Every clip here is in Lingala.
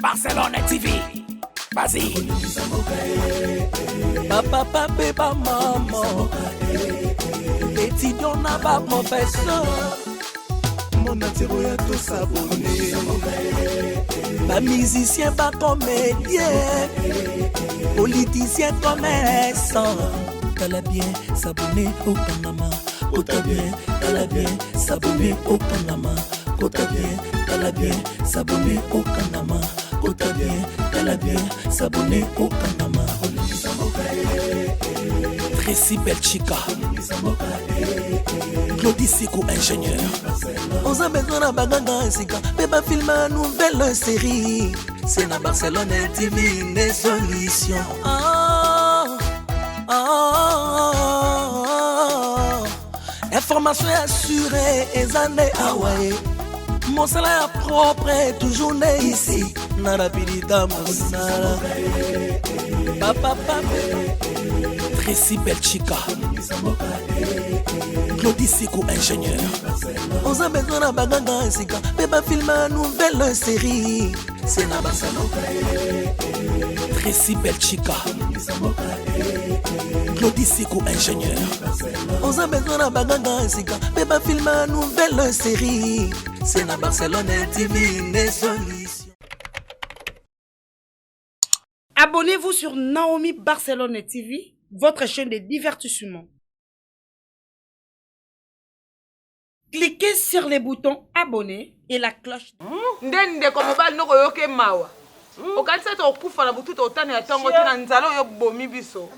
Barcelone TV. Vas-y. Papa, papa, maman. Étudiant n'a pas professeur. Mon atiro ya tout s'abonner. Pas musicien, pas comédien. Politicien, commerçant. T'as bien s'abonner au Panama. T'as bien, t'as bien s'abonner au Panama. T'as bien, t'as bien s'abonner au Panama. T'as bien, t'as bien s'abonner au Panama. Tracy Belchica, Claudie Sikou, ingénieur. On a besoin d'un bagage, mais pas filmer une nouvelle série. C'est la Barcelone TV, une solution. Information assurée, et années Hawaii. Mon salaire propre est toujours né ici. Narapidita Monsala. Papa, Tracy Belchica, Claudie Sikou, ingénieur. On a besoin d'un bagage, mais pas filmer une nouvelle série. C'est la Barcelone. Tracy Belchica, Claudie Sikou, ingénieur. On a besoin d'un bagage, mais pas filmer une nouvelle série. C'est la Barcelone TV, une solution. Abonnez-vous sur Naomi Barcelone TV, votre chaîne de divertissement. Cliquez sur les boutons abonner et la cloche. Ndende comme bal no koyoke mawa. Okanisa to kufa na butu to tane atango tina nzalo yo bomi biso.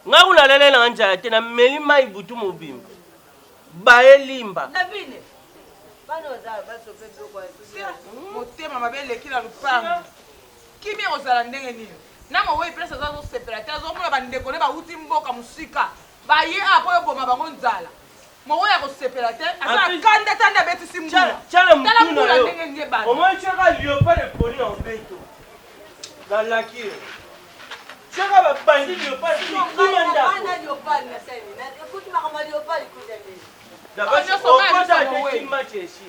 Nga ulalele na njala tena melima ibutu mobimba. Bae limba. Nabine. Bano za baso pedo kwa. Motema mabele kila lupango. Kimi ozala ndenge nini? Na mo we place za zo separate zo mona bandeko ne ba uti mboka musika. Ba ye apo yo boma bango nzala. Mo we ya ko separate asa kanda tanda beti simbula. Chala mukuna yo. Au moins chaka liopard de poli en beto. Dans la kire. Chaka ba bandi liopard qui manda. Ana liopard na seni. Na écoute ma kama liopard ikudeme. D'abord on compte à des matchs ici.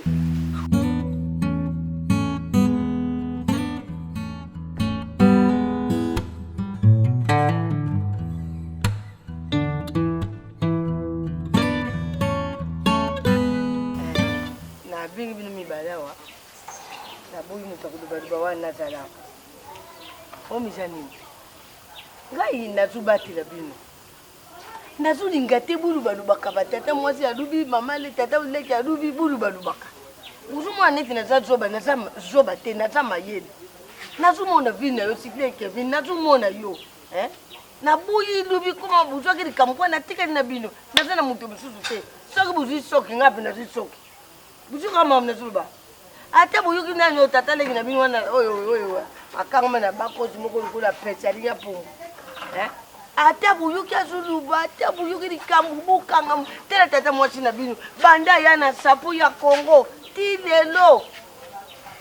Bingi bino mibalawa na boyi mutakuduba wana zala o mizanini ngai nazubatila bino nazulinga te bulu balubaka batata mwasi alubi mama le tata uleki alubi bulu balubaka uzumwa neti nazazoba nazazoba te nazamayele nazumona vina yo sikile Kevin nazumona yo na boyi lubi kuma buzwakiri kamkwa na tikali na bino nazana mutu bususu te soki buzi soki ngapi nazisoki bujuka mamna zuba ate buyuki nani otata lengi na bino wana oyo akangama na bakozi moko lukula pesa linya pungu ate buyuki azuluba ate buyuki likambu bukanga tela tata mwasi na bino banda yana sapu ya Kongo tilelo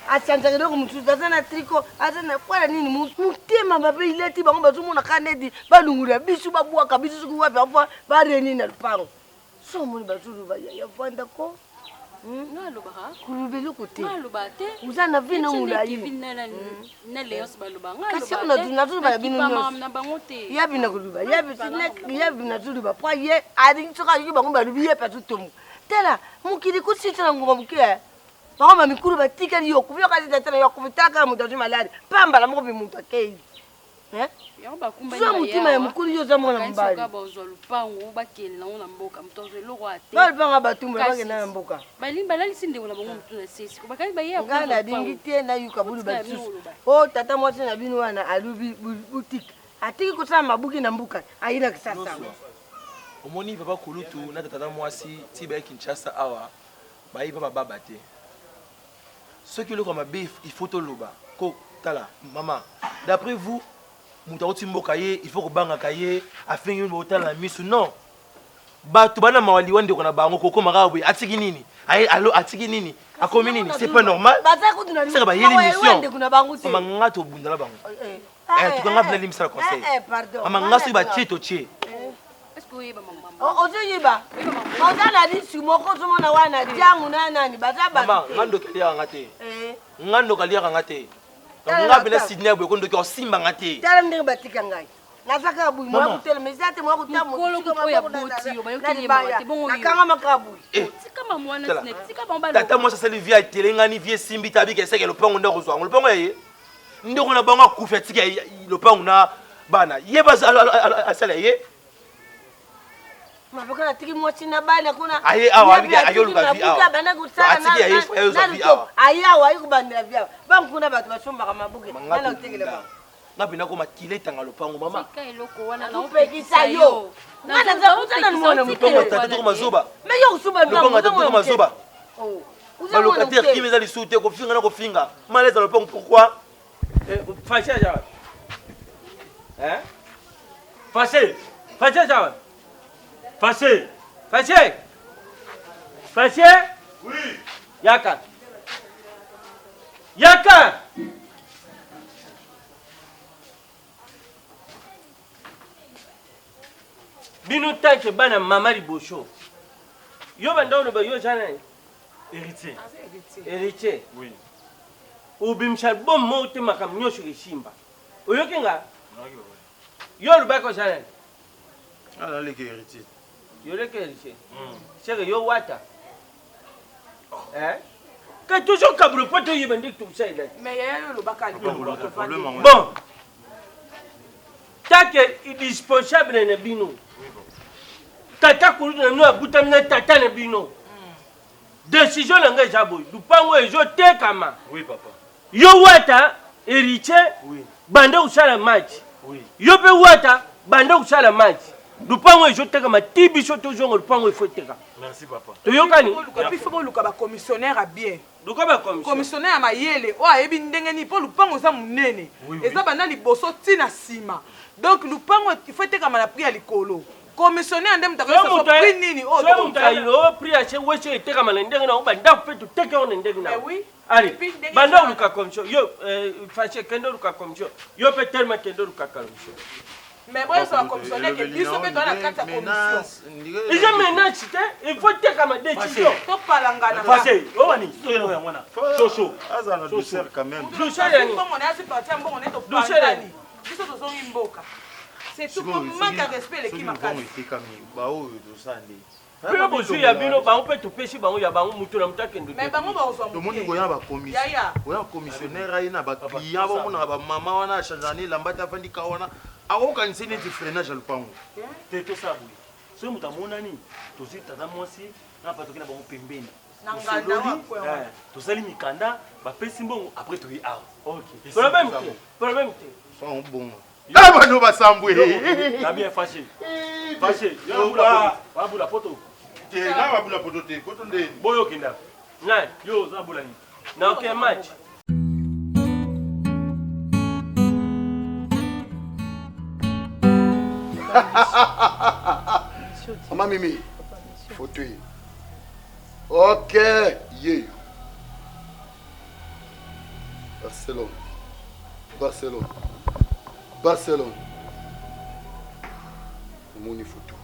asanzakile ko mutuza zana triko azana kwala nini mutema babe ileti bango bazumuna kanedi balungura bisu babwaka bisu kuwapi afa bareni na lupango so muni bazuluba ya vanda ko Ngaloba ha? Kulubeli kote. Ngaloba te. Uzana vino mulayi. Na Leos baloba ngaloba. Kasi on a nazuba ya bino nyos. Na bango te. Ya bina kuluba. Ya bina nazuba. Kwa ye adi tsoka yuba ngomba lubi ye patu tomu. Tela mukiri kusitana ngoma muke. Ngoma mikuru batika yo kubyo kazi tatana yo kubitaka mutazu malari. Pamba la moko bimuntu akei. Yaoba kumba ya mutima ya mukuru yo zamona mbali. Ka bozo lupango bakela na mboka mtozo loko ate. Balipanga batumba bakena na mboka. Balimba lali sinde na bango mutuna sisi. Kubakali ba ye ngana dingite na yuka bulu basusu. Oh tata mwasi na bino wana alubi boutique. Atiki kosala mabuki na mbuka. Aina kisasa. Omoni papa kulutu na tata mwasi tiba Kinshasa awa. Ba yi papa baba te. Ce qui le comme bif il faut to loba. Ko tala maman. D'après vous Moutauti Mbokaye, il faut que Banga Kaye a fait une hôtel à Miss. Non. Batubana Mawali Wande qu'on a bango Koko Marawi, Atiginini. Allo Atiginini. A Kominini, c'est pas normal. C'est pas l'émission. Mangato Bundala Bango. Tu peux m'appeler l'imsa conseil. Pardon. Mangaso va tuer to tuer. Est-ce que vous y va maman? Ozoyiba. Ozala di sumoko zomona wana jangu na nani bazaba. Mama, ngando kalia ngate. Ngando kalia ngate. nga bena Sydney boy ko ndoki osimba ngate tala ndenge batika ngai nazaka bui moi kutela mezate moi kutamu Mokolo ko ya boti yo bayo kile mate bongo yo nakanga makabu tika mama wana snap tika bamba tata moi ça via telengani vie simbi tabi ke seke lopango ndako zwa lopango ye ndeko na bango kufa tika lopango na bana ye baza asala ye mabaka tiki mochi na bana kuna aye awa bige ayolu ba vi awa bana kutsala na aye ayo za vi awa ayawa ayo kubandela vya bankuna batu bashomba kama buke nala utekele ba ngapina ko makile tanga lopango mama tika eloko wana na upekisa yo ngana za utana nimona lopango tata to mazoba me yo kusuba lopango tata to mazoba oh ba locataire qui meza lisute ko finga na ko finga malaise lopango pourquoi Fâché jawa. Hein? Fâché jawa. Fâché. Oui. Yaka. Bino tanke bana mama libosho. Yo banda ono ba yo jana. Héritier. Oui. Ubimshal bom mote makam nyosho kishimba. Oyokinga? Yo lubako jana. Ala leke héritier. Yo leke héritier. Chere yo wata. Ka toujours kabro poto yibandi tout ça là. Mais yaya yo lobaka ali. Bon. Take indispensable na bino. Tata kuru na no abutam na tata na bino. Décision na ngai jabo. Lupango ejo tekama. Oui papa. Yo wata héritier. Oui. Bande usala match. Oui. Yo pe wata bande usala match. Lupango ejo tekama tibiso toujours lupango ifo teka. Merci papa. To yokani? Puis faut luka ba commissionnaire à bien. Luka ba commissionnaire. Commissionnaire à mayele. O ayebi ndenge ni po lupango za munene. Eza bana liboso tina sima. Donc lupango il faut tekama na prix ya likolo. Commissionnaire ndem takasa so prix nini o to mutailo prix a che weche itekama na ndenge na ubanda kupetu teke on ndenge na. Oui. Allez, banda luka commission. Yo fâché kendo luka commission. Yo pe tellement kendo luka commission. Mais bon ça commissionnaire que biso pe dans la carte commission. Il je menace il faut tekama décision. To palangana. Fâché, o wani. Chocho. Azana douceur quand même. Douceur yani. Bon on est assez parti en bon on est au palangani. Biso to zo imboka. C'est tout comme manque de respect les qui m'accordent. Pero bozu ya bino ba on peut te pêcher ba on ya ba on mutu na mutake ndo. Mais bango ba ozo. To moni goya ba commission. Oya commissionnaire ayina ba client ba mona ba mama wana chanjani lambata fandi ka wana. Ako kanisi ni freinage lupango. Te to sabu. So mutamona ni to zita na mwasi na patoki na ba pembeni. Nanganda wa. To sali mikanda ba pesi mbongo après to yi awa. OK. Problème te. So bon. Ah ba no ba sambwe. Na bien fâché. Fâché. Yo ba bula photo. Te na ba bula photo te. Photo ndeni. Boyo kinda. Na, Yo za bula ni. na OK match. Maman Mimi, fauteuil. Ok, yeah. Barcelone. Omoni photo.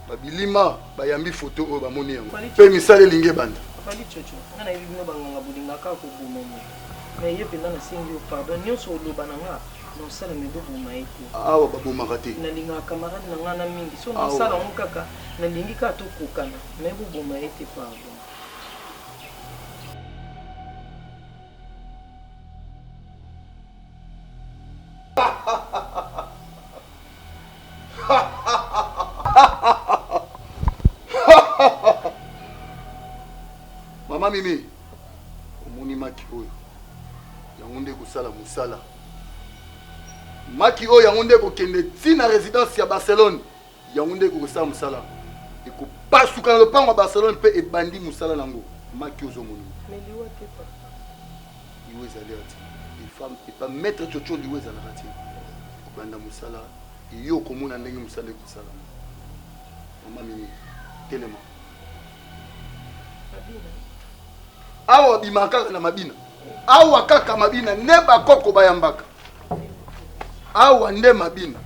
Babilima bayambi photo oyo bamoni yango. Pe misala elingi banda. Fali chocho. Ngana yebi bino banganga bulingaka ko bumema. Mais yepe na singi o pardon nyonso oloba nanga. Non sala me bo buma ete. Awa babomaka te. Na linga camarade na ngana mingi. So na sala mukaka na lingi ka to kokana. Me bo buma ete pardon. Mama Mimi, omoni maki oyo yango nde kosala mosala. Maki oyo yango nde kokende tina résidence ya Barcelone yango nde kosala mosala. Ekopasuka na lopango ya Barcelone mpe ebandi mosala nango. Maki ozomoni. Mais liwa te pa. Liwa ezali ati. Epa maître chocho liwa ezalaka te. Kobanda mosala yo komona ndenge mosala ekosala. Mama Mimi, telema. Awa bimaka na mabina. Awa kaka mabina ne bakoko bayambaka. Awa nde mabina.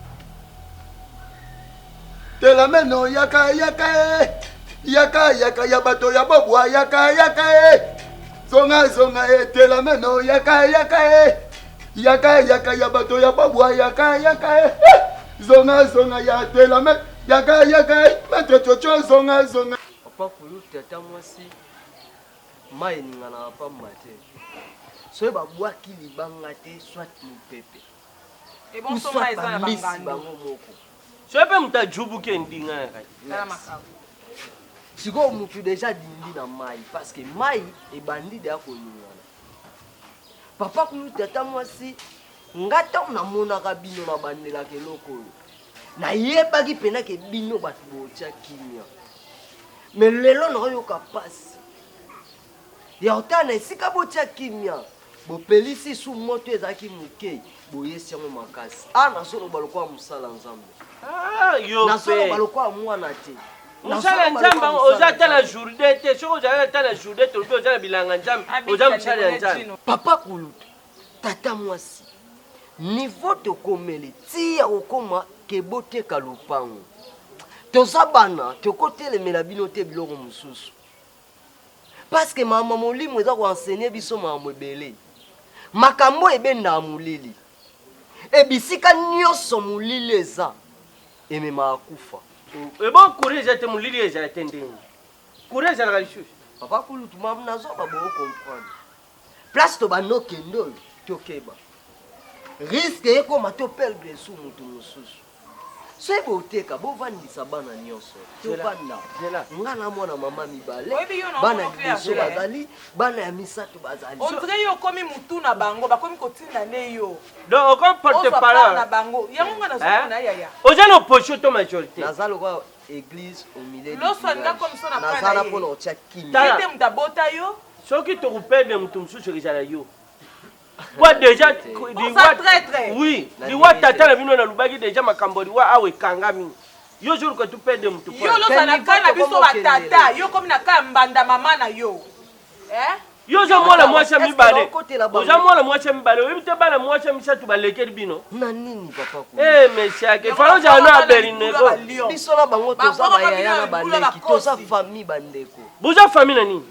Telameno yaka ya bato ya bobwa yaka zonga zonga etela meno yaka ya bato ya babwa yaka zonga zonga ya tela me yaka mate chocho zonga zonga papa kulu tata mwasi mai ningana pa mate so ba bwaki libanga te soit mupepe et bon so mai za na bangando moko so pe mutajubu ke ndinga ya kai siko mutu déjà dindi na mai parce que mai e bandide akoningana papa kulu tata mwasi ngata namonaka bino na bandelaka eloko oyo nayebaki mpena ke bino bato botya kimia me lelo naoyoka pasi ya otana esika botya kimia bopelisi su moto ezalaki moke boyesi yango makasi nazoloba lokola mosala nzambe nazoloba lokola mwana te mosala nzambe oza tala jourde te soki ozala tala jourde tolobi oza na bilanga nzambe oza mosala ya nzambe papa kuluta tata mwasi niveau tokomeli tia okoma keboteka lupango toza bana tokotelemela bino te biloko mosusu parce que mama molimo eza koenseigner biso makambo ebele makambo ebendaka molili ebisika nyonso molili eza ememaka kufa ebo kure eza te molili ezala te ndenge kure ezalaka lisusu papa kulutu mamu nazoba boo comprendre place tobanokende oyo tokeba risque ekoma toperdre su mutu mosusu so ebe oteka bovandisa bana nyonso tobanda nga na mwana mama mibale bana liboso bazali bana ya misato bazali ondre yo okomi mutu na bango bakomi kotinda ne yo donc okomi porte parole na bango yango nga nazomona yaya oza na opposition to majorité naza lokola église au milieu loswaninga komi so na nazala mpona otya kimia ete mutu abota yo soki tokuperde mutu mosusu ezala yo Quoi déjà oui, liwa tata na bino na lubaki déjà makambo liwa awe kangami. Yo jour que tu perds de mutu. Yo lo sana kana biso batata, yo comme na ka mbanda mama na yo. Yo zo mwana mwasha mibale. Oza mwana mwasha mibale, obi te bana mwasha misatu balekeli bino. Na nini papa ko? Monsieur ke falo ja na berinego. Biso na bango toza bayaya na baleki, toza famille bandeko. Boza famille na nini?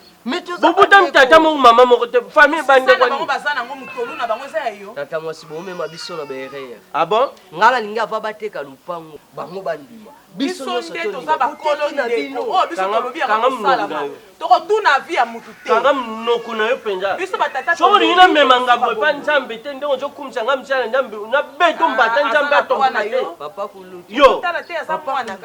Bobuta mtata mo mama moko te famille bande kwa bango bazana ngo mutolu na bango za yo tata mwasi bomema biso na berere ah bon ngala linga va bateka lupango bango bandima biso nde toza bakolo na bino oh biso tolobi ya kosala toko tuna vie ya mutu te kanga mnoku na yo penza biso batata so ina memanga bopa nzambe te ndongo zo kumisa nga msala nzambe na beto mbata nzambe atonga yo papa kulu yo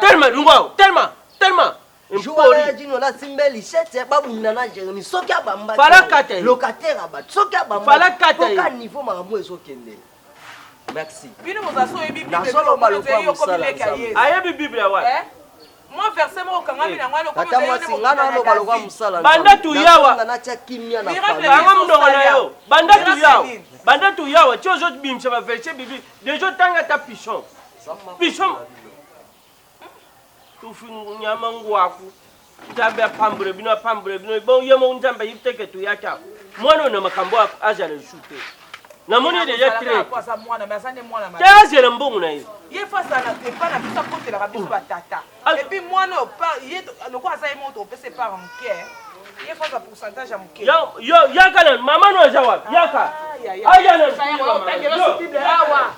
tellement lungo tellement Joueur dino la simbeli chete babunda na Jérémie soki abamba falakate locataire abat soki abamba falakate ka niveau makambo ezokende merci bino mozaso yebi bible yo komi leka yesu ayebi bible ya wa moi verset mo kangami na ngalo komi tata ngana no balokwa musala banda tu yawa na tia kimia na fama mnongo na yo banda tu yawa ti ozo bimisa ba verset bible dejo tanga ta pichon tufu nyama ngwaku nzambe apambure bino bon yemo nzambe yiteke tu yaka mwana na makambo aja le shute na moni deja très kwa sa mwana mais asane mwana ma taze le mbongo na yo ye fa sa na te pa na bisa kote la biso batata et puis mwana pa ye le kwa sa imo to pese par mke ye fa sa pourcentage à mke yo yaka na mama no jawa yaka aya na bible awa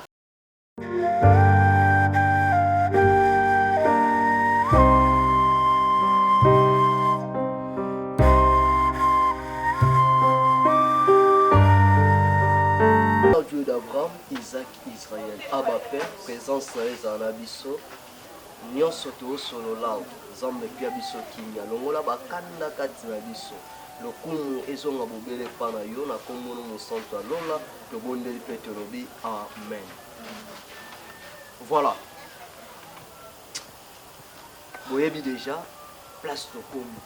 Dieu d'Abraham, Isaac, Israël, Abba Père, présence na ezala biso, nyonso toosolola Nzambe pia biso kimia, longola bakanda kati na biso, lokumu ezonga bobele epa na yo, na kombo na mosantu alola, tobondeli mpe tolobi amen. Voilà. Boyebi déjà, place tokomi,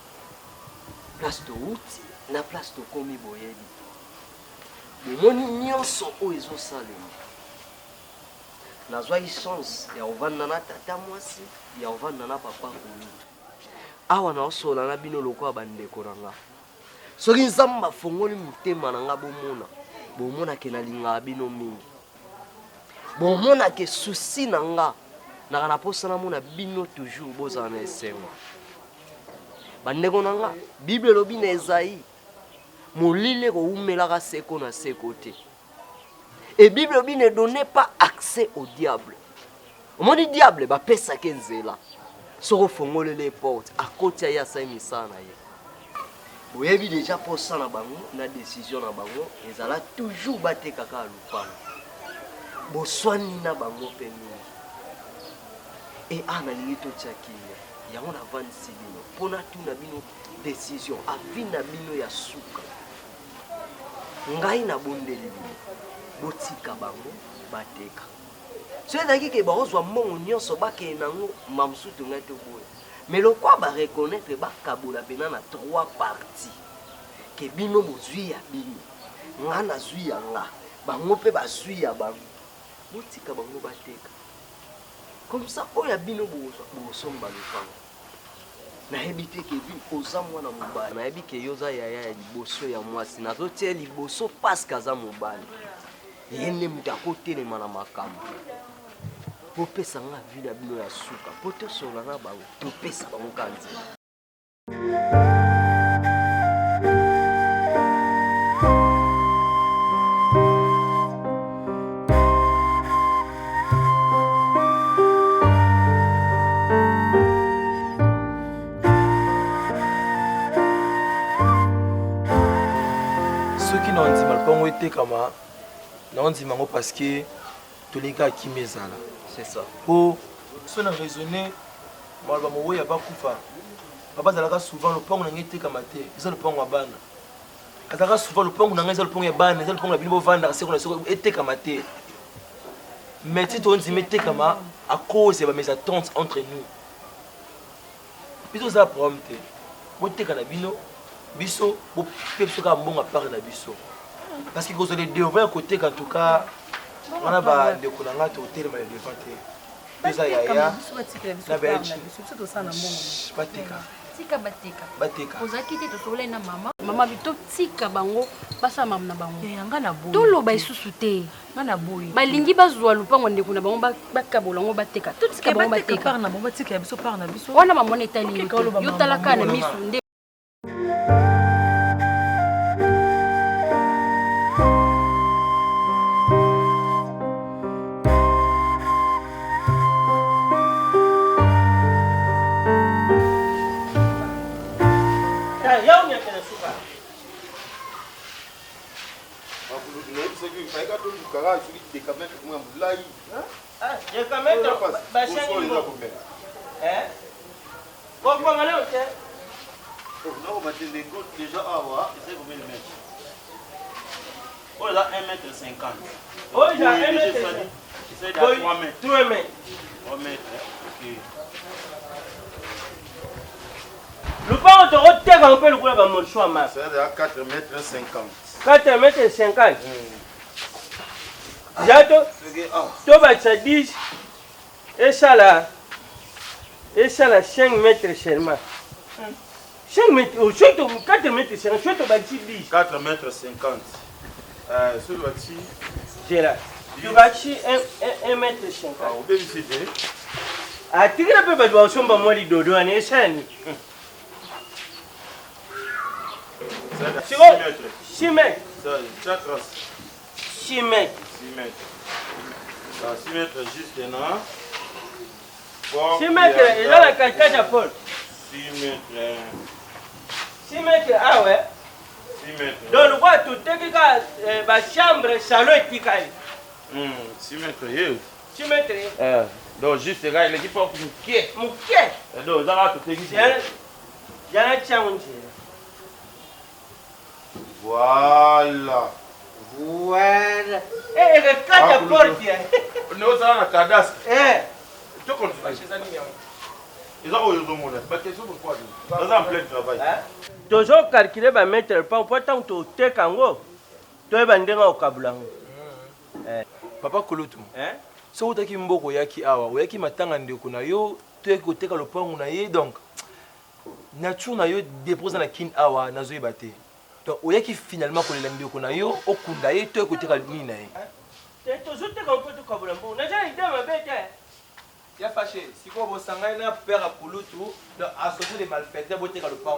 place touti, na place tokomi boyebi. Bomoni nyonso oyo ezosalema nazwaki chance ya kovanda na tata mwasi ya kovanda na papa kulu awa naosola na bino lokola bandeko na nga soki nzambe afongoli motema na nga bomonake nalingaka bino mingi bomonake susi na nga naka na posa namona bino toujours bozala na esengo bandeko na nga bible elobi na Ezayi molile koumelaka seko na seko te. Et Bible ne donnait pas accès au diable. On dit diable bapesaki nzela soko fongole les portes à côté ya sa misana ye. Boyebi déjà pour ça na bango na décision na bango ezala toujours bateka ka lupanga. Boswani na bango pemini. Et analyse tout tchaki ya on avance bino pona tout na bino décision avi na bino ya suka. Ngai na bondeli bino botika bango bateka. C'est-à-dire que bazwa mongo nyonso bakee nango mamsutu ngai te boye. Mais le quoi ba reconnaître ba kabola pena na 3 parties. Que bino bozwi ya bino. Nga na zwi ya nga. Bango pe bazwi ya bango. Botika bango bateka. Comme ça oya bino bosomba lupango. Nayebi te ke bi oza mwana mobali. Nayebi ke yoza yaya ya liboso ya mwasi. Nazotia liboso parce kaza mobali. Yene mutakotelema na makambo. Popesa nga vida bino ya suka poto sola na bango topesa bango kanzi. Soki na ndima lupango etekama na ndima ngo parce que tolinga kimezala. C'est ça. Pour si on a raisonné, malba mowe ya bakufa. Papa zalaka souvent le pongo na ngete kamate. Ça le pongo abana. Azaka souvent le pongo na ngeza le pongo ya bana, le pongo na bino vanda c'est qu'on a été kamate. Mais si on dit mette kama à cause de mes attentes entre nous. Plutôt ça prompte. Bote kana bino biso bo pepso ka mbonga part na biso. Parce que vous allez devant côté en tout cas on a ba de kolanga to hotel ma devant te. Pesa ya ya. Na bechi. Bateka. Tika bateka. Bateka. Ozaki te tosola na mama. Mama bito tika bango basa mam na bango. Yanga na boyi. Tolo ba isusu te. Ngana boyi. Balingi bazwa lupango ndeko na bango bakabola ngo bateka. To tika bango bateka. Par na bango batika biso par na biso. Wana mama ne tali yo talaka na misu nde. Déjà avoir, c'est combien de mètres? Oh là, 1,50 m. Oh, il a 1 mètre. C'est 3 mètres. 3 mètres. 3 mètres, ok. Le pas on te retire un peu le boulot dans mon choix, ma. C'est à 4,50 m. 4,50 m. Jato, tu vas te dire, et ça là 5 mètres seulement. 5 mètres, 4 mètres, c'est un chouette au bâti 10. 4,50 m. Sur le bâti. C'est là. Le bâti 1,50 m. Ah, on peut visiter. Ah, tu ne peux pas voir son bon mot de dodo, on est sain. 6 mètres. 6 mètres. 6 mètres. 6 mètres juste là. 6 mètres, et là la cascade à Paul. 6 mètres. 6 mètres, ah ouais. 6 mètres. Donc le bois tout est ma chambre, salon et picaille. 6 mètres. 6 mètres. Donc juste là, il est qui porte mon pied. Mon pied. Donc ça va tout équiper. Il y a un challenge. Voilà. Voilà. Et le cadre porte. Nous avons un cadastre. Tu comprends? Ils ont eu le monde. Pas question pourquoi. Nous sommes en plein travail. Toujours calculer va mettre le pain. Pourtant, tu te kango. Tu es bandé au Kablango. Papa Kolotu. So utaki mboko yaki awa. Oyaki matanga ndeko na yo. Tu es côté ka lopango na ye donc. Nature na yo dépose na kin awa na zo ibate. Donc oyaki finalement ko lelandi ko na yo okunda ye to côté ka nini na ye. Toujours te kango to Kablango. Na ja idée ma bête. Ya fâché, si vous avez un père à Kouloutou, associé des malfaiteurs, vous avez le pain.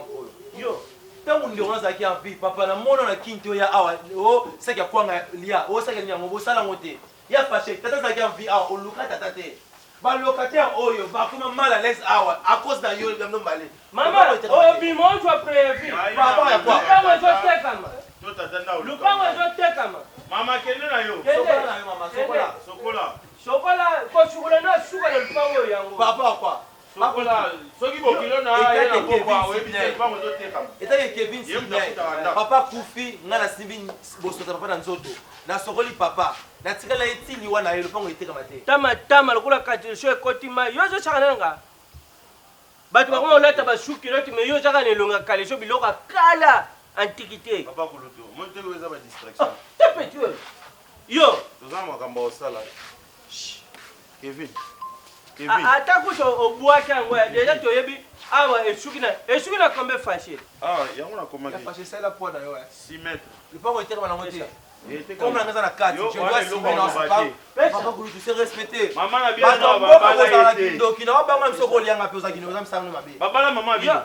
Yo, Tant on est aquí en vie, papa na mona na kinto ya awa o saki ya kwanga lia o saki nyango bo sala ngote ya fâché tata saki en vie awa o luka tata te ba locataire oyo ba kuma mal à l'aise awa à cause da yo ngam no malé maman o bi mo tu prévu papa ya quoi lupango ezotekama to tata na lupango ezotekama mama kende na yo sokola na yo mama sokola sokola sokola ko sokola na suka na lupango yango papa quoi sokola soki bokilo na ye na kokwa oyebisa lupango ezotekama etaki Kevin Sidney papa kufi nga na simbi bosota papa na nzoto na sokoli papa na tikala etili wana ye lupango etekama te tama lokola katiso ekoti mai yo ozosaka nanga bato bakoma olata basukiloti me yo ozaka na elonga kaleso biloko akala antiquité papa kulutu moteki oyo eza badistraction tepeti oyo yo toza na makambo osala Kevin ata kuso obwaki yango ya deja toyebi awa esuki na kombe fâché yango nakomaki fâché sala poa na yo 6 mètres lupango etekama nango te comme na ngaza na 4 je dois signer dans ce pas papa kulutu c'est respecté mama na bien na babala ete ndoki na wabanga msoko lianga pe ozaki noza msano mabe babala mama bino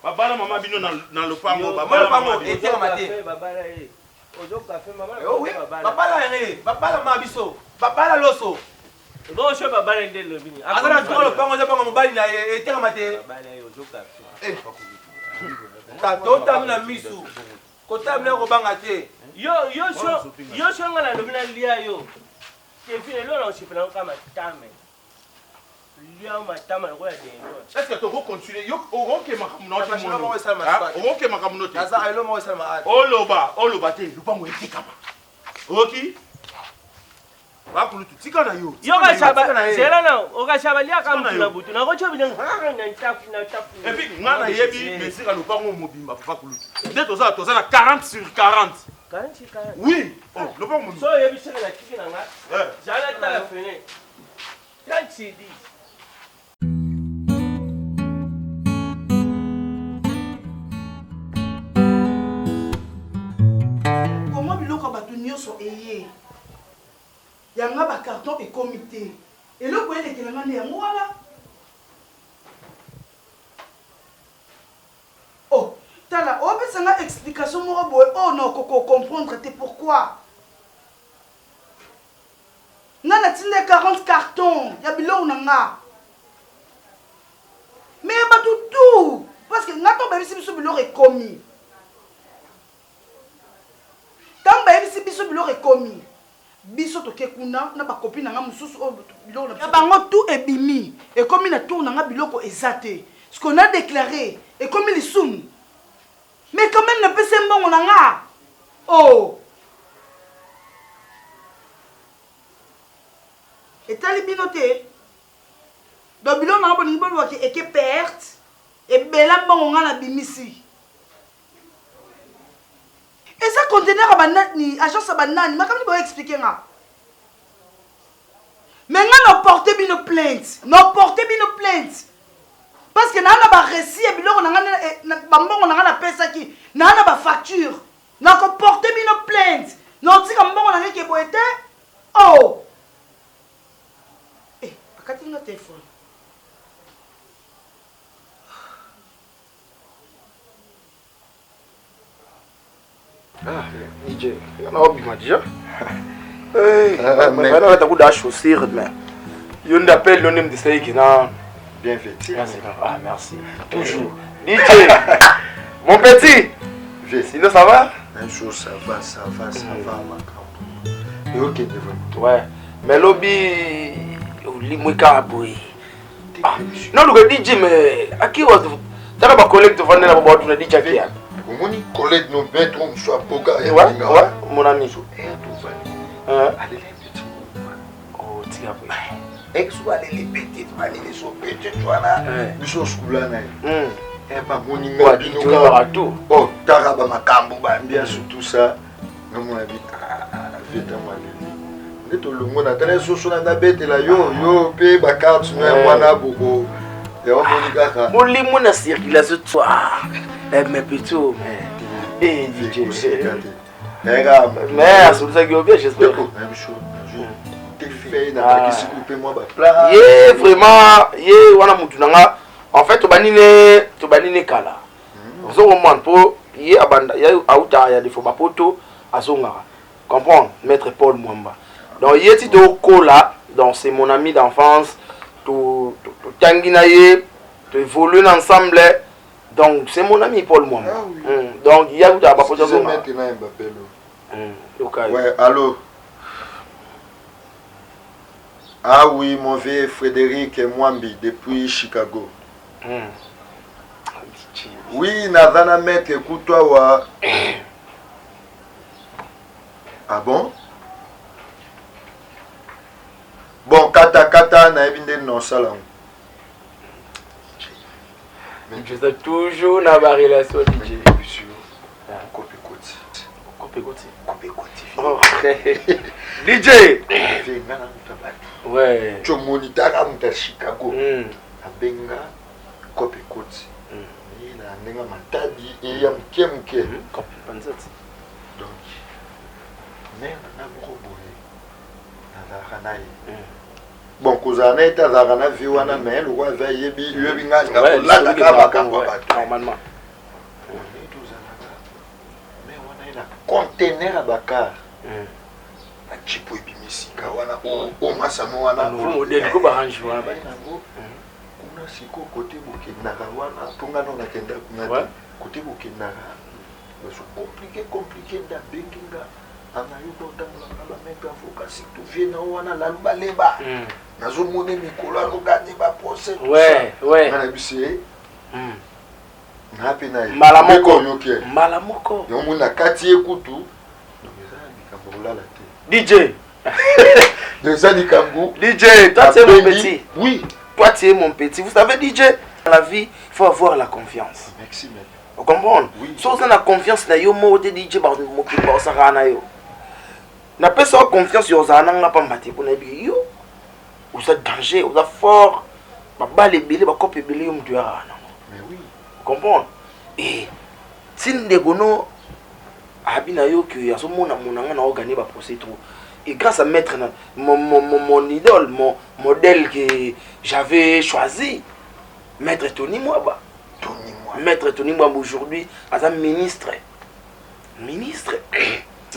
babala mama bino na lupango babala mama etekama te babala ye ozo café mama babala ye babala mama biso babala loso bonso babala nde lobini azana tuko lupango eza banga mobali na ye etekama te babala ye ozo café tato tamina misu kotamina kobanga te yo songa na lobi na lia yo kefine elo na osipela ngo kama tame lia matama lokola dendo est-ce que tokocontinue yo okokemaka muno te oloba te lupango etikama oki bakulutu tika na yo zela na okashaba liaka mutu na butu nakotyo bile na ntafu epuis nga nayebi mesika lupango mobimba bakulutu nde toza na 40 sur 40 oui lupango mobimba so oyebi seke na kiki na nga zala tala fene 30 sur 10 comment biloko bato nyonso eye yanga bacarton ekomi te eloko elekelanga nde yango wana o tala opesanga explication moko boye oyo na okoko comprendre te pourquoi nga natinde 40 carton ya biloko na nga mais bato tout parce que nga to bayebisi biso biloko ekomi ntango bayebisi biso biloko ekomi biso toke kuna na bakopi na nga mosusu oyo biloko na bango tout ebimi ekomi na tour na nga biloko eza te ce qu'on a déclaré ekomi lisumu mais quand même napesa mbongo na nga oh etali bino te do biloko na nga boningi bolobaki eke perte ebela mbongo nga na bimisi eza conteneur ya banani agence ya banani makamini boyo explike nga me nga noporte bino plainte parce que naa na baresi ya biloko na nga bambongo na nga napesaki naa na bafacture nakoporte bino plainte naotika mbongo na nga ekeboye te o akati nga telefone DJ, on a oublié déjà. Mais on a beaucoup de chaussures, mais il y a un appel, le nom de ça qui n'a bien fait. Ah, merci. Toujours. DJ, mon petit. Sinon, ça va? Une chose, ça va, ma campagne. Ok, ouais. Mais lobby, limoué caraboué. Non, le DJ, mais à qui was tu as ma collègue de Vandela pour boire ton DJ qui a? Mon collègue nous met trop soit boga et ouais, mon ami. Allez les petits. Oh, tiens. Ex-soit les petits, les so petits, tu vois là. Nous sommes là. Eh ben mon numéro de nous. Oh, taraba makambo bien surtout ça. Non mon ami. Vite moi les. Tout le monde a tellement soso na bête là yo pe ba carte moi mwana boko. Et on me dit kaka. Mon limon na circulation toi. Mais plutôt, mais DJ, mais c'est ça qui est bien, j'espère. Même chose. T'es fait, n'a pas qui couper moi plat. Yeah, vraiment, yeah, wana mutunanga. En fait, to banine kala. Zo moment pour y abanda ya auta ya defo bapoto azongara. Comprendre maître Paul Mwamba. Donc il est de Kola, donc c'est mon ami d'enfance, tout Tanginaye, tout évoluer ensemble. Donc c'est mon ami Paul Mwamba. Donc il y a eu bapoto azongara. Ouais, allô. Ah oui, mon vieux Frédéric Mwambi depuis Chicago. Oui, Nazana Maître, écoute-toi, wa. Ah bon? Bon, kata, na ebinde non salam. Je suis toujours dans ma relation DJ. Oh, DJ! Ouais. Tu moniteur à Chicago. Abenga, copie côte. Nenga matadi et yam kemke donc mais na boboye na khanaï bon kozana eta zakana viwana mais le roi va yebi nga la ka normalement mais on a la conteneur à bakar na chipo ebimisika wana o masamo wana modèle ko barange wana kuna siko côté bokendaka wana ponga no nakenda kuna côté bokendaka so compliqué da benginga ana yuko tamula kala mega focus tu viena wana la lubaleba nazo mone mikolo alogane ba procès ouais na bisi ngapi na malamoko yo muna kati ekutu ndeza ndikambola te DJ ndeza ndikambu DJ toi tu es mon petit oui. Toi, tu es mon petit. Vous savez, DJ, dans la vie, il faut avoir la confiance. Merci, maître. Vous comprenez? Oui. Si vous avez la confiance, vous avez DJ, vous avez la confiance, vous avez la vous êtes danger, vous êtes fort. Vous avez les copes mais oui. Vous comprenez? Et si vous avez gagné le procès, et grâce à mettre mon idole, mon modèle que j'avais choisi, Maître Tony Mwamba. Maître Tony Mwamba aujourd'hui, as un ministre.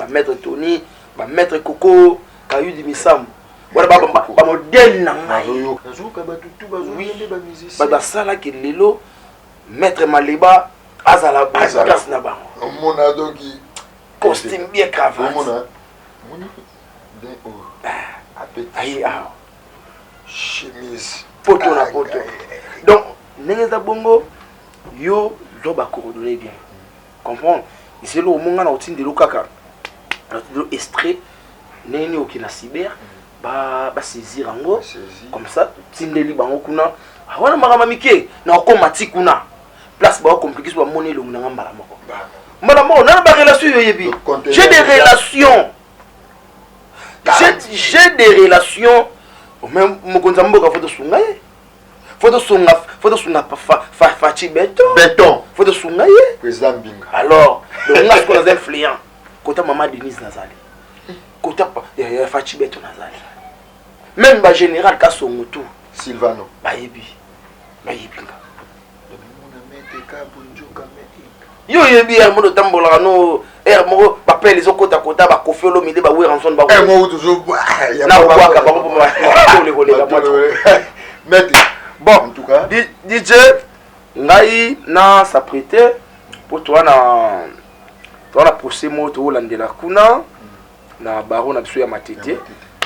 Maître Tony, Maître Coco, Kayu di Misam. Voilà, modèle nangai. Oui, basala ki lelo, Maître Maleba, azala place na bango. Mon adoki. Costume bien cravate. Aïe, chemise poto na poto. Donc nengeza bongo yo zoba coordonner bien. Comprendre? C'est le moment na otindi lo kaka. Le extrait neni okina cyber ba saisir ango comme ça tindeli bango kuna awana makama mike na okomati kuna place ba compliqué so monnaie lo ngana mbala moko. Mbala moko na ba relation yo yebi. J'ai des relations. J'ai des relations. Même Mokonza Mboka faut de sungaye. Faut de sunga fachi béton. Faut de sungaye. Président Binga. Alors, le ngas qu'on a influent. Kota maman Denise Nazali. Kota fachi béton Nazali. Même ba général Kasongoto. Silvano. Bayebi. Bayebinga. Yo yebi ya modo tambola no mo papel les okota kota ba kofelo mide ba ranson ba mo toujours ya na kwa ka ba ko le bon en tout cas DJ ngai na s'apprêter pour toi na procès moto olandela kuna na baro na biso ya matete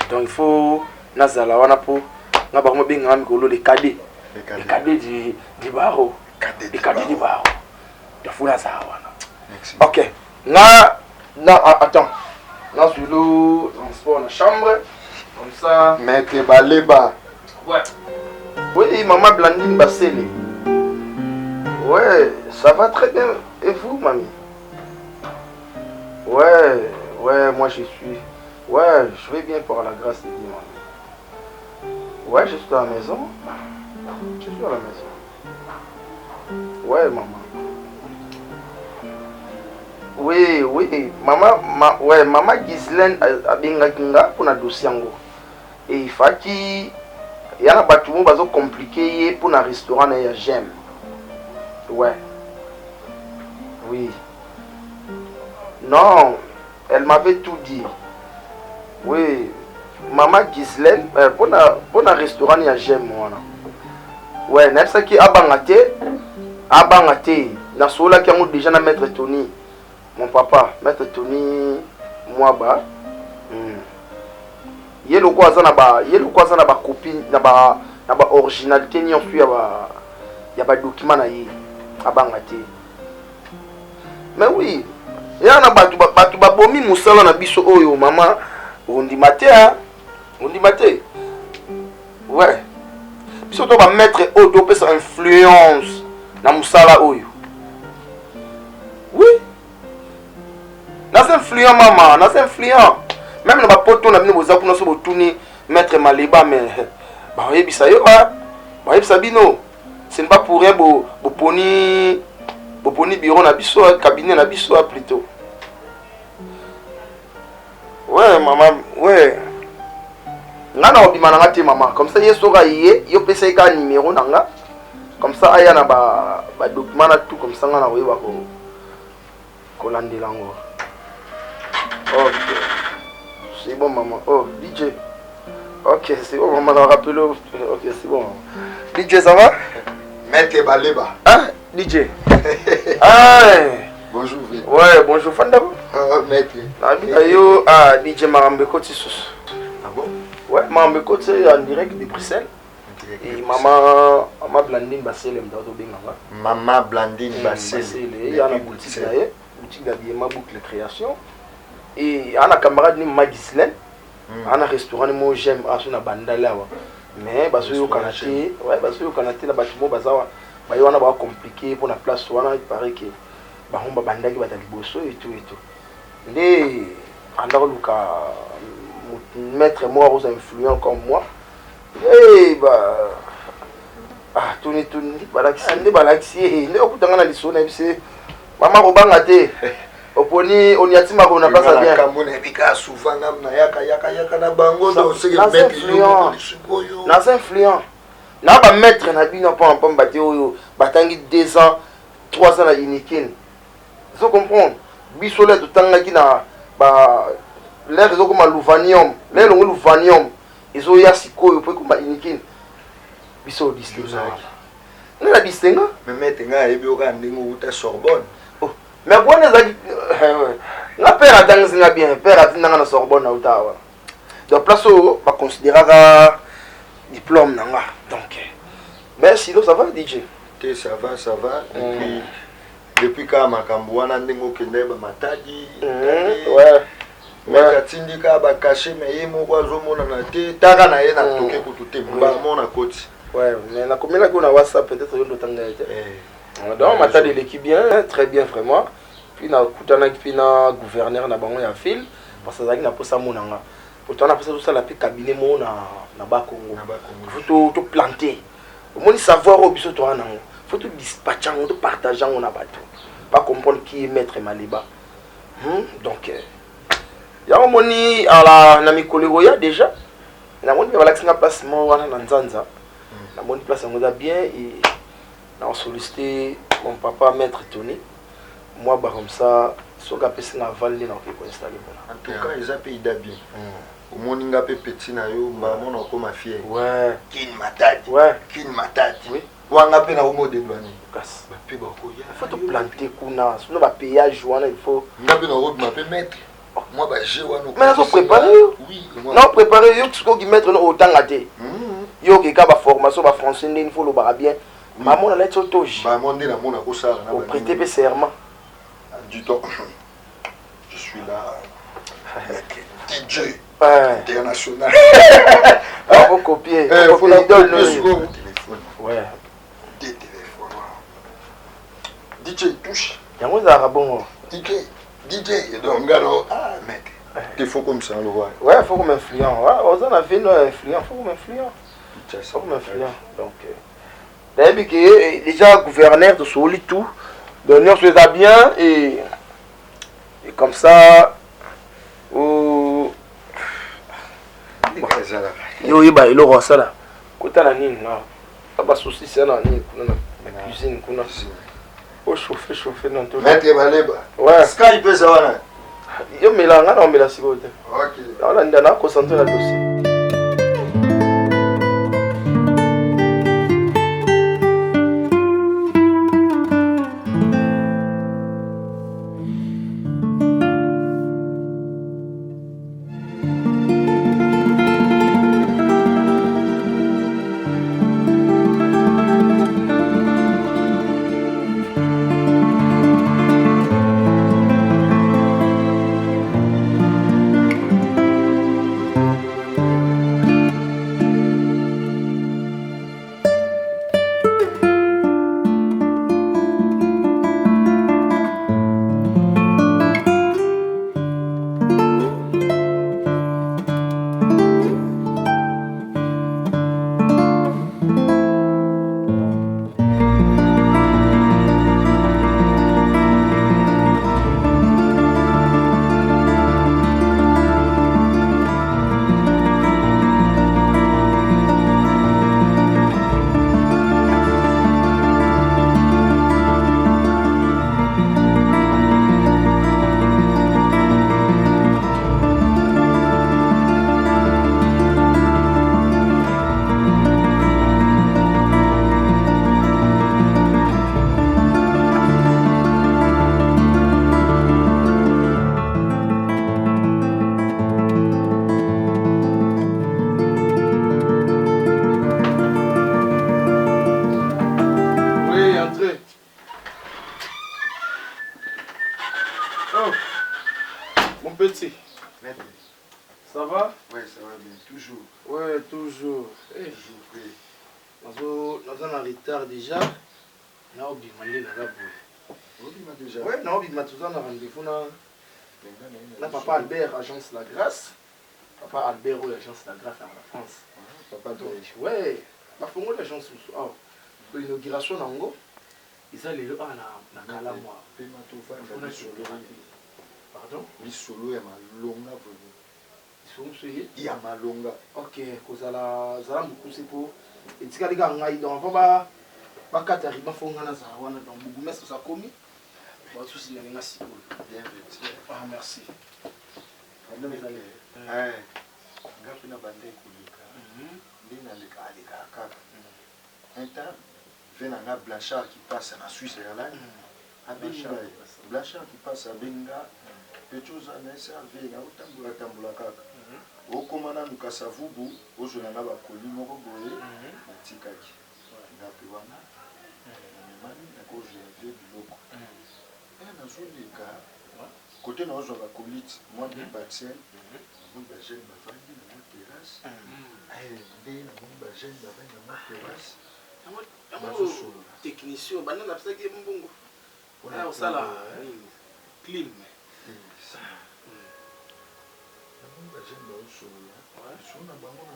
donc il faut na zala wana po na ba mo benga mikolo les cadets du baro les cadets du baro de fula sawa. Ok. Attends. Là, sur le transport dans la chambre. Comme ça. Maître Baleba. Ouais. Oui, maman Blandine Basseli. Ouais, ça va très bien. Et vous, mamie? Ouais, moi je suis. Ouais, je vais bien pour la grâce de Dieu, mamie. Ouais, je suis à la maison. Je suis à la maison. Ouais, maman. Oui, maman Ghislaine a bien kinga pour na dossier ngo. Et il faut qu'il y a un bâtiment bazo compliqué pour un restaurant et j'aime. Ouais. Oui. Non, elle m'avait tout dit. Oui. Maman Ghislaine, pour un restaurant, il y a j'aime moi. Ouais, n'est-ce pas qui a bangaté? A bangaté. Na sola qui a déjà na maître Tony. Mon papa, maître Tony, moi ba. Yelo quoi ça na ba copine, na ba originalité ni on suit ya ba document na yi. A bangaté. Mais oui, il y a batu bomi musala na biso oyo maman. On dit maté hein. On dit maté. Ouais. Puis on va mettre auto peut influence dans musala oyo. Oui. Nas influent maman, nas influent. Même na ba poto na bino boza kuna so botuni mettre Maliba mais ba yebisa yo hein. Ba yebisa bino. Ce n'est pas pour rien boponi bureau na biso cabinet na biso plutôt. Ouais maman, ouais. Nana obima nanga te maman, comme ça yesoka yé, yo pesa ka numéro nanga. Comme ça aya na ba document na tout comme ça ngana oyeba ko landela ngo. OK. C'est bon maman. Oh, DJ. OK, c'est bon maman, on rappelle. OK, c'est bon. DJ ça va? Maître Baleba. Hein, DJ. Ah. Bonjour. Ouais, bonjour Fandabo. Maître. Yo, DJ Marambe Kotisus. Ah bon? Ouais, Marambe Koti en direct de Bruxelles. Et maman Blandine Bassel Maman Blandine Bassel. Il y a une boutique d'ailleurs, boutique d'habillement boucle création. Et il y a un camarade ni Magislène. Il y a un restaurant ni j'aime à son bandala. Mais parce que au Canada, ouais, parce que au Canada la bâtiment bazawa, bah il y a un compliqué pour la place il paraît que bah on va bandagi va liboso et tout. Mais alors Luka mettre moi aux influents comme moi. Eh bah tuni balaxi ne okutanga na lisona bise mama robanga te oponi oniatima ko na pasa bien kamona bika souvent na yaka na bango do se na influent na ba mettre na bino pa mbate oyo batangi 2 ans 3 ans na unikin. Vous comprenez biso le totanga ki na ba l'air zo comme l'uvanium l'uvanium izo ya sikoyo pe kuma unikin biso distingue na distingue mais mettre nga ebi oka ndingo uta Sorbonne. Mais quoi les la père a bien père a dans la Sorbonne utawa donc place au va considérer diplôme nanga donc mais sinon ça va DJ ça va et puis depuis quand makambo wana ndingo kende ba matadi ouais mais katindika ba caché mais yemo kwa zomona na te taka na ye na toke kututé ba mona koti ouais mais na komela ko na WhatsApp peut-être yo ndotanga été donc matadi l'équipe bien très bien vraiment puis na kutana puis na gouverneur na bango ya ville parce que zaki na posa monanga pourtant na posa tout ça la pe cabinet mo na ba Congo faut tout planter au moins savoir au biso to anango faut tout dispatcher on tout partager on na bato pas comprendre qui est maître Maliba donc ya moni ala na mikolego ya déjà na moni ba laxinga place mo wana na nzanza na moni place ngoza bien et na sollicité mon papa maître Tony moi bah comme ça soka pesi na vali na ko installer en tout cas ils a pays d'habien au moni nga pe petit na yo ba mona ko ma fier ouais kin matati oui wanga pe na omo de douane kas ba pe ba ko ya faut te planter kuna sinon ba payage wana il faut nga pe na robe ma pe mettre moi bah j'ai wano mais là faut préparer oui non préparer yo tu ko ki mettre no autant até yo ki ka ba formation ba français il faut le bara bien maman na lettre toge ba monde na mona ko sala na ba prêter pe serment du temps je suis là DJ international faut copier faut la téléphone ouais des téléphones DJ touche yango za bon DJ donc alors mec il faut comme ça le voir ouais faut comme influent ouais on a fait influent faut comme influent donc d'ailleurs que déjà gouverneur de soli tout donc on se les a bien et comme ça yo iba ilo rosala. Kota na nini na. Aba souci c'est na nini kuna na cuisine kuna. Oh, chauffer, non, tout. Maître Baleba. Ouais. Sky peut savoir. Yo, mais là, on a mis la cigote. Ok. On a concentré le dossier. Ça va? Oui, ça va bien, toujours. Ouais, toujours. Nous sommes en retard déjà. Nous avons demandé déjà. Oui, nous avons demandé tout ça, nous avons rendez-vous. Là, papa Albert, agence La Grâce. Papa Albert, agence La Grâce en France. Papa Albert. Oui, ma fongo l'agence. L'inauguration nango. Ils ont les lois na kala moi. Pardon? Lisolo ya malonga vraiment. Ya malonga. Ok, kozala zala mukuse po. Etika lika ngai donc va ba katari ba fonga na za wana donc bougumestre ça komi. Ba souci na nga siko. Bien vêtu. Ah merci. Ngapi na bande kulika. Ndina lika alika kaka. Inter vient nga Blanchard qui passe en Suisse et là. Blanchard qui passe à Benga. Pechoza na serve na utambula kaka. Okomana nukasavubu ozona na bakoli moko boye natikaki. Ngapi wana. Mani na ko janvier biloko. Na zolika côté na ozwa bakolite moi de bâtiment. Mon bagène bavandi na terrasse. Ndé na mon bagène bavandi na terrasse. Technicien bana na psaki mbongo. Ah osala clim. J'aime bien sur on a vraiment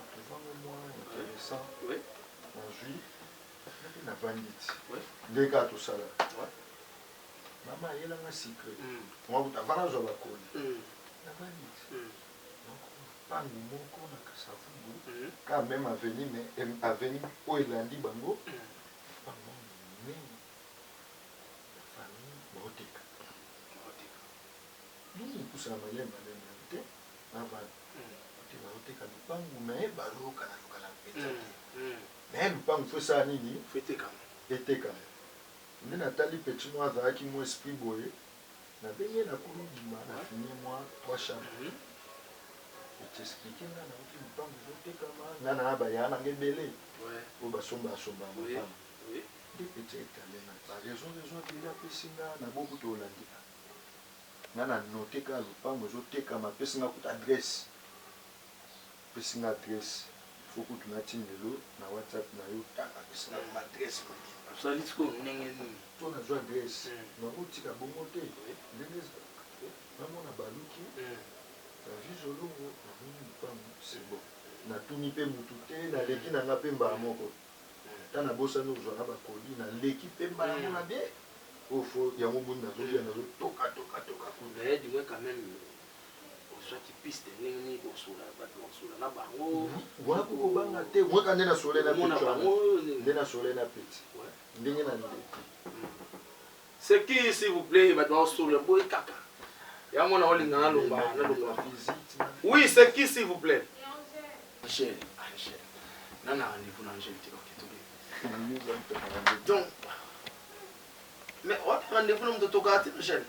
intéressant. Oui. En juillet, on a bandit. Des gars tout ça là. Maman, elle a un secret. Moi, vous avez un job à coller. La bandit. Donc, pas de mots qu'on a que ça vous. Quand même à venir, mais à venir, où il a dit bango. Pas mon même. La famille, Boteka. Nous, pour ça, ma yem, teka lupangu me baluka na luka na pete me lupangu fo sa nini eteka nde natali petit mo azalaki mo esprit boye nabenge na kuludima na fini mwa 3 chambre etexplike nga na oki lupangu ezotekama nga na baya nanga ebele oyo basomba mapamba nde peti etale na baraison deja apesi nga na bobuto olandika nga na note ka lupango ezotekama apesi nga kuta adresse apesi nga adresse fo kutu natini lelo na whatsapp na yo tanga apesi nga adresse to nazwa adresse nakotika bongo te ndenge namona baluki navi zolongo namoni lupango c'est bon natuni mpe mutu te naleki nanga mpe mbala moko ta nabosani ozwa na bakoli naleki mpe mbala mona bien au fond, il y a un moment où toka mais du moins quand même soit piste nini ko sula ba sula na bango wa ko banga te moi quand na sole na peti ndena sole na peti ndenge na ndeki C'est qui, s'il vous plaît, maintenant sur le bois caca? Oui, c'est qui, s'il vous plaît? Angèle. Non, rendez-vous dans Angèle. Donc, mais on a rendez-vous dans le Togati, Angèle.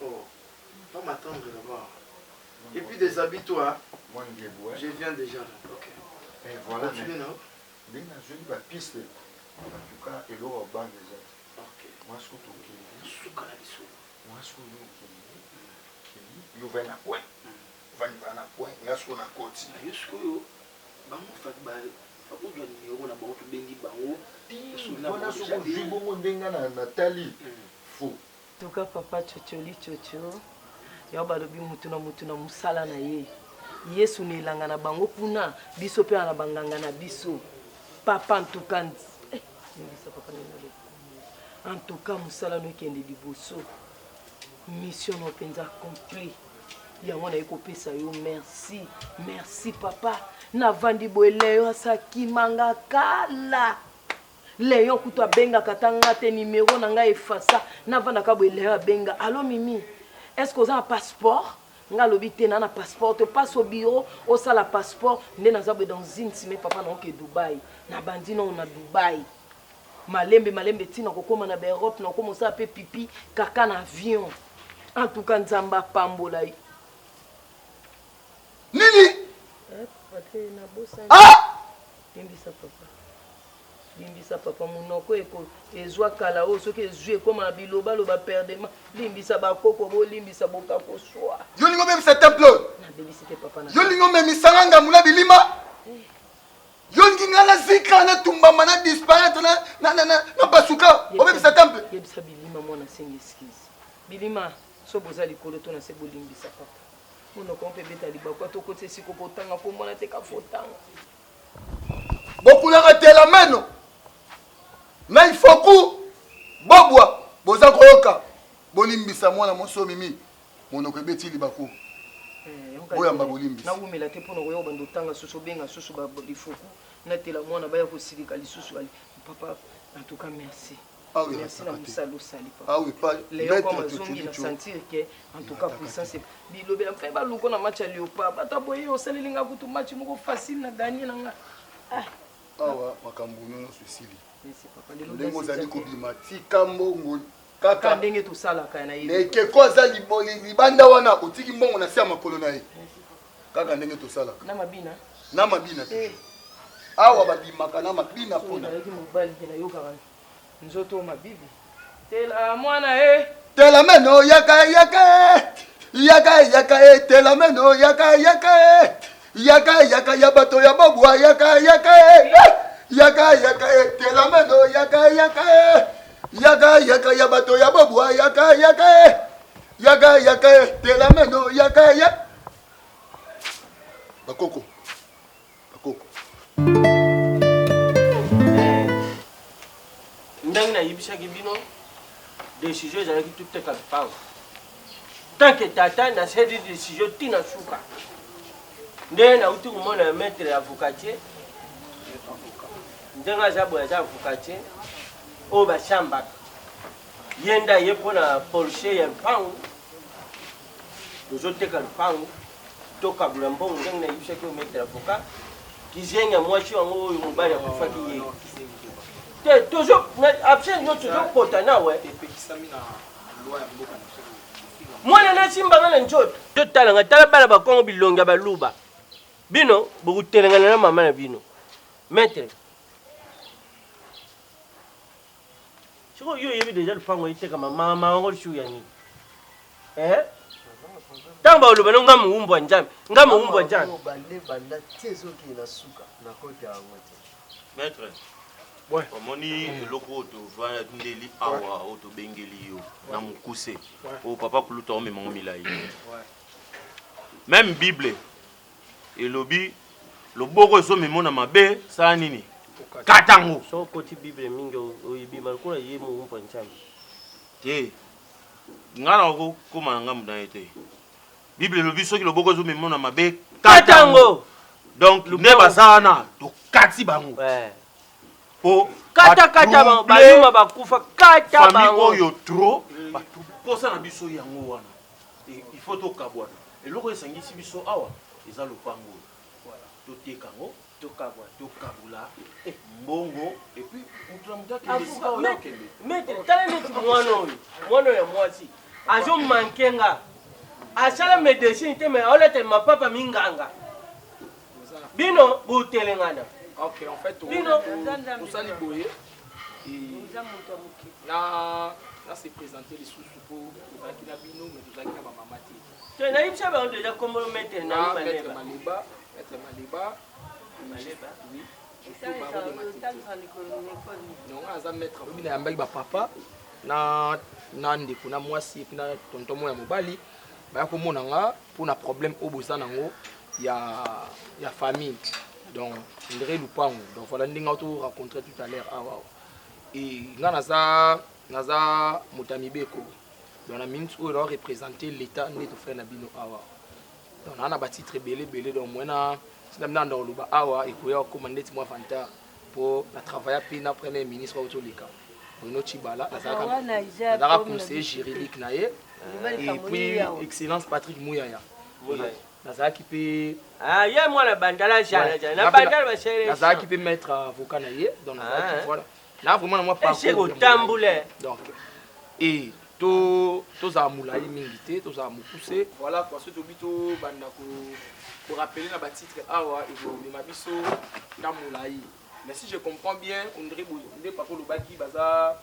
Oh, pas m'attendre là-bas. Et puis déshabille-toi. Je viens déjà. Ok. Et voilà. Continue, non? Mais je vais la piste. En tout cas, il aura ban déjà. Ok. Moi, je suis tout. Moi, je suis tout. Il va na point. Va na point. Il y a ce qu'on a côté. Je suis tout. Bango fait bail. Pas pour donner numéro na bango bengi bango. On a ce qu'on joue bon denga na Nathalie. Fou. En tout cas, papa chocholi chocho. Ya balobi mutu na musala na ye. Yesu ne langa na bango kuna biso pe na banganga na biso. Papa en tout cas. En tout cas, musala no kende liboso. Mission no penza accomplie. Ya mwana ekopesa yo merci. Merci papa. Na vandi boeleyo asaki manga kala. Leyo kutu abenga katanga te numéro na nga efasa. Na vanda ka boeleyo abenga. Allo Mimi. Est-ce que vous avez un passeport? Nga lobi te na passeport. Tu passes au bureau, au sala passeport. Nde na zabe dans une semaine papa na ke Dubaï. Na bandi na na Dubaï. Malembe tina kokoma na Europe na kokoma sa pe pipi kaka na avion. En tout cas nzamba pambola. Nini? Na bosa. Ah! Limbisa papa munoko eko ezwa kala o soki ezwe koma na biloba loba perdema limbisa bakoko bo limbisa boka ko swa Yo lingo même ce temple. na belisite papa na Yo lingo même sanganga mula bilima. Yo nginga na zika na tumbama na disparaître na basuka. O même ce temple. yebisa bilima mwana sengi excuse bilima so boza likolo to na se bolimbisa papa munoko mpe beta libakwa to kote siko kotanga ko mwana te ka fotanga Bokula ratela meno. Na ifoku bobwa boza koyoka bolimbisa mwana moso mimi monoko ebeti libako boyamba bolimbisa na umela te mpona koyoba ndotanga susu benga susu balifoku natela mwana baya kosilika lisusu ali papa en tout cas merci merci na musalo sali papa ah oui pas leyo kwa mazongi na sentir que en tout cas puissance bilobela mpe baluko na match ya Léopard bato boye osalelinga kutu match moko facile na gagner na nga awa makambo nono susili merci papa lelo ndenge ozali kobima tika mbongo kaka ndenge tosalaka na ye ekeko aza libanda wana otiki mbongo na se ya makolo na ye kaka ndenge tosalaka na mabina te awa babimaka na mabina mpona mobali na yokaka nzoto mabibi tela mwana e tela meno yaka tela meno yaka ya bato ya babwa yaka tela meno yaka ya bato ya babwa yaka tela meno yaka bakoko ndenge nayebisaki bino décision ezalaki tuteka lupango tant que tata nasedi décision ntina suka nde nauti komona maître avocatier ndenge aza boye aza avocatier oyo basambaka ye nde aye mpona porsche ya lupango tozoteka lupango tokabula mbongo ndenge nayebisaki oyo maître avocat kizenga mwasi yango oyo mobali akufaki ye te toujours absence nyonso tozokota nawe mwana nasimbanga na nzoto totalanga tala bana bakongo bilongi ya baluba bino bokutelengana na mama na bino maître siko yo yebi deja lupango iteka mama wango lishu ya nini ntango baloba no nga mowumbu ya nzambe nga mowumbu ya nzambe maître omoni eloko oyo tovandeli awa oyo tobengeli yo na mokuse oyo papa kuluta omemango milai même bible elobi loboko ezomema na mabe sala nini katango sokoti bible mingi oyebima lokola ye mowumbu ya nzambe te nga na okokóma na ngambu na ye te bible elobi soki loboko ezomema na mabe katango donc nde baza wana tokati bango kata bayuma bakufa kata famille oyo trop posa na biso yango wana il faut tokabwana eloko esangisi biso awa eza lopango toteka yango tokabula mbongo epuis mutu na mutu akende esika oyo akende maître tala neti mwana ya mwasi azomankenga asala médecine te mais aolete mapapa minganga bino butelengana. Ok, en fait, on s'est boyé et là c'est présenté les sous pour la bino, mais tout ça qui a ma maman. Tu as eu ça déjà comme le mettre dans Maliba, oui. Non, on a mettre avec papa na ndeko na mwasi puis na tonton mo ya mobali ba ko monanga pour na problème au bozanango ya famille. Donc André Lupango, donc voilà ndinga to rencontré tout à l'heure et nga naza Mutamibeko dans la minute où il a représenté l'état net frère Nabino awa donc on a ba titre belé donc moi na sinamna dans luba awa et ko ya commander moi fanta pour la travailler puis na premier ministre autolika Bruno Chibala la conseiller juridique naé et puis excellence Patrick Mouyaya nazaki pe ya mwana bandala jana na bandala ba chérie nazaki pe mettre avocat naé donc voilà là vraiment na moi pas ko tamboule donc et to za mulai mingité to za mukuse voilà quoi ce tobito banda ko rappeler na ba titre awa et le mabiso na mulai mais si je comprends bien on pas ko lobaki baza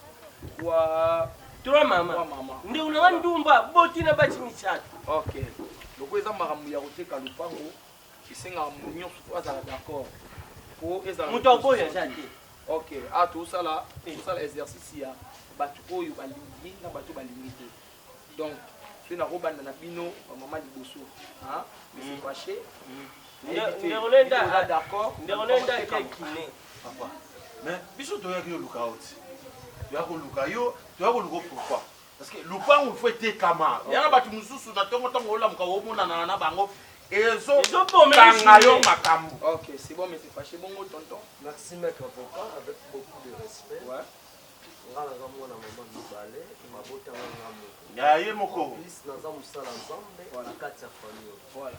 kwa trois maman ndi una ndumba botina bati misato. OK donc eza maramu ya koteka lupango isenga munyo azala d'accord po eza muto boya jati. OK tout ça exercice ya batu oyo balingi na batu balingi te donc tu na robanda na bino maman liboso hein mais c'est fâché ndolenda d'accord ndolenda kekine papa mais biso to yaki luka out yako luka yo yako luko pourquoi parce que lupango faut être kama yana batu mususu na tongo ola muka omona na bango ezo tangayo makambo. OK c'est bon mais c'est fâché bongo tonton. Merci maître avocat avec beaucoup de respect. Ouais. Ngala za mwana mama mibale mabota ngamo. Ya ye moko. Plus naza musala nzambe na kati ya famille. Voilà.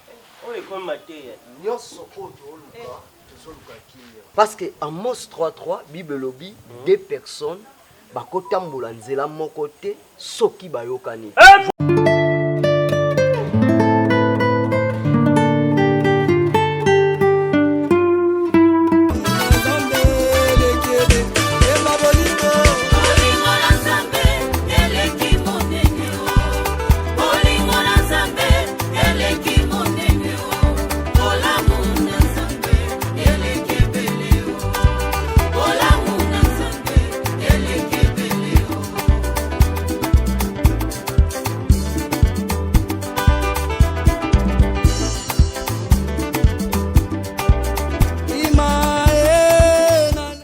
Oye comme mateya. Nyoso oto oluka tozoluka kinya. Parce que Amos 3:3 Bible lobby deux personnes bakotambola nzela moko te soki bayokani.